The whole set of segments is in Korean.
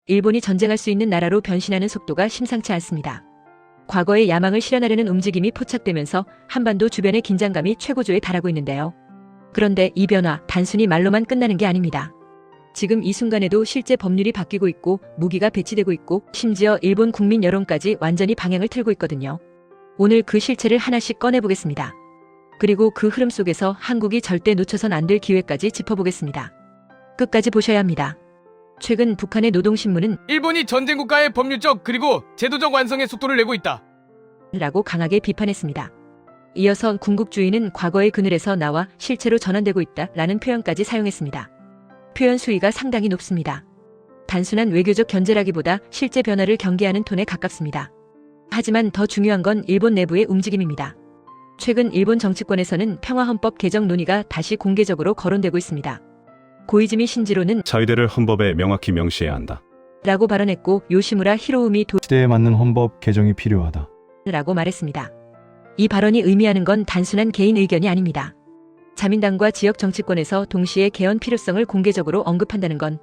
일본이 전쟁할 수 있는 나라로 변신하는 속도가 심상치 않습니다. 과거의 야망을 실현하려는 움직임이 포착되면서 한반도 주변의 긴장감이 최고조에 달하고 있는데요. 그런데 이 변화 단순히 말로만 끝나는 게 아닙니다. 지금 이 순간에도 실제 법률이 바뀌고 있고 무기가 배치되고 있고 심지어 일본 국민 여론까지 완전히 방향을 틀고 있거든요. 오늘 그 실체를 하나씩 꺼내보겠습니다. 그리고 그 흐름 속에서 한국이 절대 놓쳐선 안 될 기회까지 짚어보겠습니다. 끝까지 보셔야 합니다. 최근 북한의 노동신문은 일본이 전쟁국가의 법률적 그리고 제도적 완성에 속도를 내고 있다 라고 강하게 비판했습니다. 이어서 군국주의는 과거의 그늘에서 나와 실체로 전환되고 있다 라는 표현까지 사용했습니다. 표현 수위가 상당히 높습니다. 단순한 외교적 견제라기보다 실제 변화를 경계하는 톤에 가깝습니다. 하지만 더 중요한 건 일본 내부의 움직임입니다. 최근 일본 정치권에서는 평화헌법 개정 논의가 다시 공개적으로 거론되고 있습니다. 고이즈미 신지로는 자위대를 헌법에 명확히 명시해야 한다. 라고 발언했고 요시무라 히로우미 시대에 맞는 헌법 개정이 필요하다. 라고 말했습니다. 이 발언이 의미하는 건 단순한 개인 의견이 아닙니다. 자민당과 지역 정치권에서 동시에 개헌 필요성을 공개적으로 언급한다는 건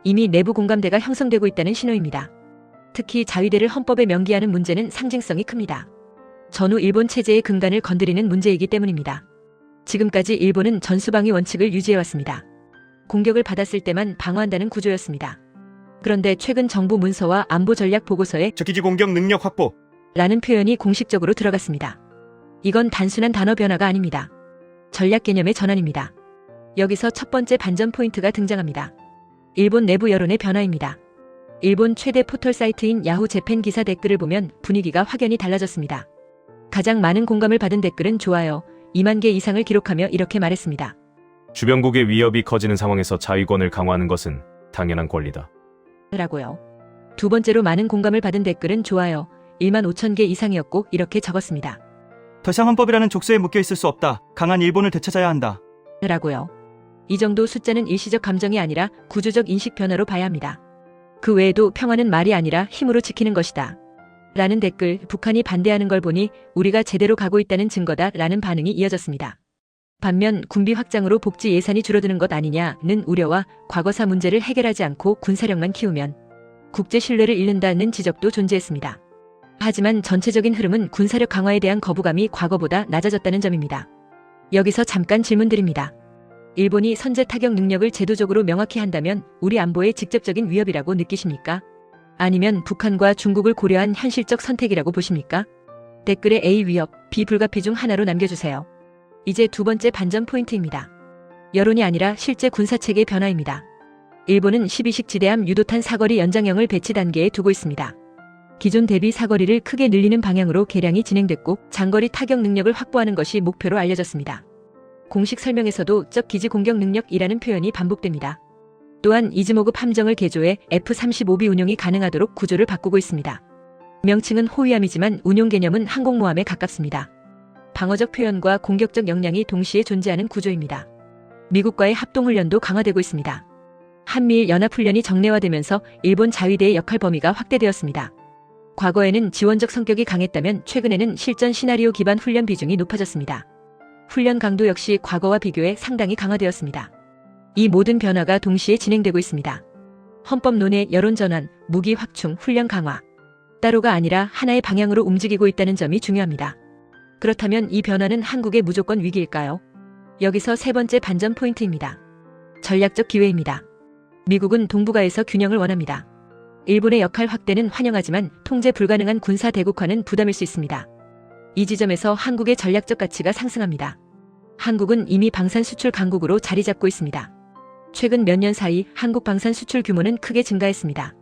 이미 내부 공감대가 형성되고 있다는 신호입니다. 특히 자위대를 헌법에 명기하는 문제는 상징성이 큽니다. 전후 일본 체제의 근간을 건드리는 문제이기 때문입니다. 지금까지 일본은 전수방위 원칙을 유지해왔습니다. 공격을 받았을 때만 방어한다는 구조였습니다. 그런데 최근 정부 문서와 안보 전략 보고서에 적기지 공격 능력 확보 라는 표현이 공식적으로 들어갔습니다. 이건 단순한 단어 변화가 아닙니다. 전략 개념의 전환입니다. 여기서 첫 번째 반전 포인트가 등장합니다. 일본 내부 여론의 변화입니다. 일본 최대 포털 사이트인 야후 재팬 기사 댓글을 보면 분위기가 확연히 달라졌습니다. 가장 많은 공감을 받은 댓글은 좋아요 2만 개 이상을 기록하며 이렇게 말했습니다. 주변국의 위협이 커지는 상황에서 자위권을 강화하는 것은 당연한 권리다. 라고요. 두 번째로 많은 공감을 받은 댓글은 좋아요 1만 5천 개 이상이었고 이렇게 적었습니다. 더 이상 헌법이라는 족쇄에 묶여 있을 수 없다. 강한 일본을 되찾아야 한다. 라고요. 이 정도 숫자는 일시적 감정이 아니라 구조적 인식 변화로 봐야 합니다. 그 외에도 평화는 말이 아니라 힘으로 지키는 것이다. 라는 댓글, 북한이 반대하는 걸 보니 우리가 제대로 가고 있다는 증거다 라는 반응이 이어졌습니다. 반면 군비 확장으로 복지 예산이 줄어드는 것 아니냐는 우려와 과거사 문제를 해결하지 않고 군사력만 키우면 국제 신뢰를 잃는다는 지적도 존재했습니다. 하지만 전체적인 흐름은 군사력 강화에 대한 거부감이 과거보다 낮아졌다는 점입니다. 여기서 잠깐 질문드립니다. 일본이 선제 타격 능력을 제도적으로 명확히 한다면 우리 안보에 직접적인 위협이라고 느끼십니까? 아니면 북한과 중국을 고려한 현실적 선택이라고 보십니까? 댓글에 A 위협, B 불가피 중 하나로 남겨주세요. 이제 두 번째 반전 포인트입니다. 여론이 아니라 실제 군사체계 변화입니다. 일본은 12식 지대함 유도탄 사거리 연장형을 배치 단계에 두고 있습니다. 기존 대비 사거리를 크게 늘리는 방향으로 개량이 진행됐고 장거리 타격 능력을 확보하는 것이 목표로 알려졌습니다. 공식 설명에서도 적 기지 공격 능력이라는 표현이 반복됩니다. 또한 이즈모급 함정을 개조해 F-35B 운용이 가능하도록 구조를 바꾸고 있습니다. 명칭은 호위함이지만 운용 개념은 항공모함에 가깝습니다. 방어적 표현과 공격적 역량이 동시에 존재하는 구조입니다. 미국과의 합동훈련도 강화되고 있습니다. 한미일 연합훈련이 정례화되면서 일본 자위대의 역할 범위가 확대되었습니다. 과거에는 지원적 성격이 강했다면 최근에는 실전 시나리오 기반 훈련 비중이 높아졌습니다. 훈련 강도 역시 과거와 비교해 상당히 강화되었습니다. 이 모든 변화가 동시에 진행되고 있습니다. 헌법 논의, 여론 전환, 무기 확충, 훈련 강화. 따로가 아니라 하나의 방향으로 움직이고 있다는 점이 중요합니다. 그렇다면 이 변화는 한국의 무조건 위기일까요? 여기서 세 번째 반전 포인트입니다. 전략적 기회입니다. 미국은 동북아에서 균형을 원합니다. 일본의 역할 확대는 환영하지만 통제 불가능한 군사 대국화는 부담일 수 있습니다. 이 지점에서 한국의 전략적 가치가 상승합니다. 한국은 이미 방산 수출 강국으로 자리 잡고 있습니다. 최근 몇 년 사이 한국 방산 수출 규모는 크게 증가했습니다.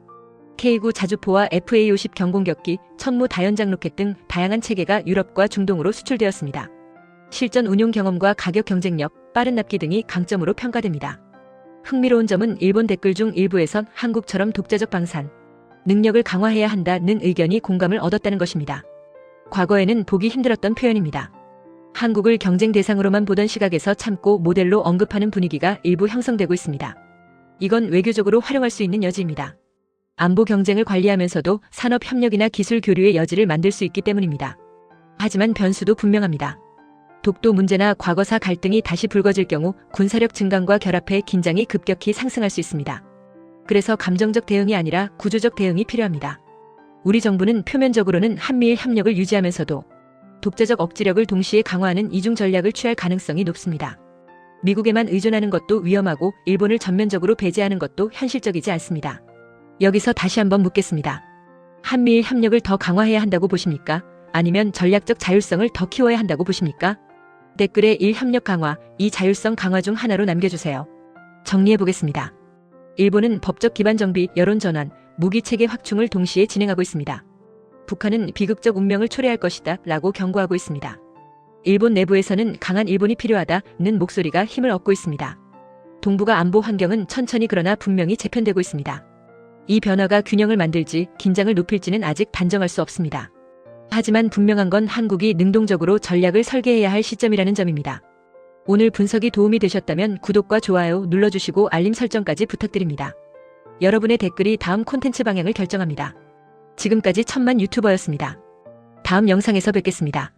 K9 자주포와 FA-50 경공격기, 천무 다연장 로켓 등 다양한 체계가 유럽과 중동으로 수출되었습니다. 실전 운용 경험과 가격 경쟁력, 빠른 납기 등이 강점으로 평가됩니다. 흥미로운 점은 일본 댓글 중 일부에선 한국처럼 독자적 방산 능력을 강화해야 한다는 의견이 공감을 얻었다는 것입니다. 과거에는 보기 힘들었던 표현입니다. 한국을 경쟁 대상으로만 보던 시각에서 참고 모델로 언급하는 분위기가 일부 형성되고 있습니다. 이건 외교적으로 활용할 수 있는 여지입니다. 안보 경쟁을 관리하면서도 산업 협력이나 기술 교류의 여지를 만들 수 있기 때문입니다. 하지만 변수도 분명합니다. 독도 문제나 과거사 갈등이 다시 불거질 경우 군사력 증강과 결합해 긴장이 급격히 상승할 수 있습니다. 그래서 감정적 대응이 아니라 구조적 대응이 필요합니다. 우리 정부는 표면적으로는 한미일 협력을 유지하면서도 독자적 억지력을 동시에 강화하는 이중 전략을 취할 가능성이 높습니다. 미국에만 의존하는 것도 위험하고 일본을 전면적으로 배제하는 것도 현실적이지 않습니다. 여기서 다시 한번 묻겠습니다. 한미일 협력을 더 강화해야 한다고 보십니까? 아니면 전략적 자율성을 더 키워야 한다고 보십니까? 댓글에 1. 협력 강화, 2. 자율성 강화 중 하나로 남겨주세요. 정리해보겠습니다. 일본은 법적 기반 정비, 여론 전환, 무기 체계 확충을 동시에 진행하고 있습니다. 북한은 비극적 운명을 초래할 것이다 라고 경고하고 있습니다. 일본 내부에서는 강한 일본이 필요하다는 목소리가 힘을 얻고 있습니다. 동북아 안보 환경은 천천히 그러나 분명히 재편되고 있습니다. 이 변화가 균형을 만들지 긴장을 높일지는 아직 단정할 수 없습니다. 하지만 분명한 건 한국이 능동적으로 전략을 설계해야 할 시점이라는 점입니다. 오늘 분석이 도움이 되셨다면 구독과 좋아요 눌러주시고 알림 설정까지 부탁드립니다. 여러분의 댓글이 다음 콘텐츠 방향을 결정합니다. 지금까지 천만 유튜버였습니다. 다음 영상에서 뵙겠습니다.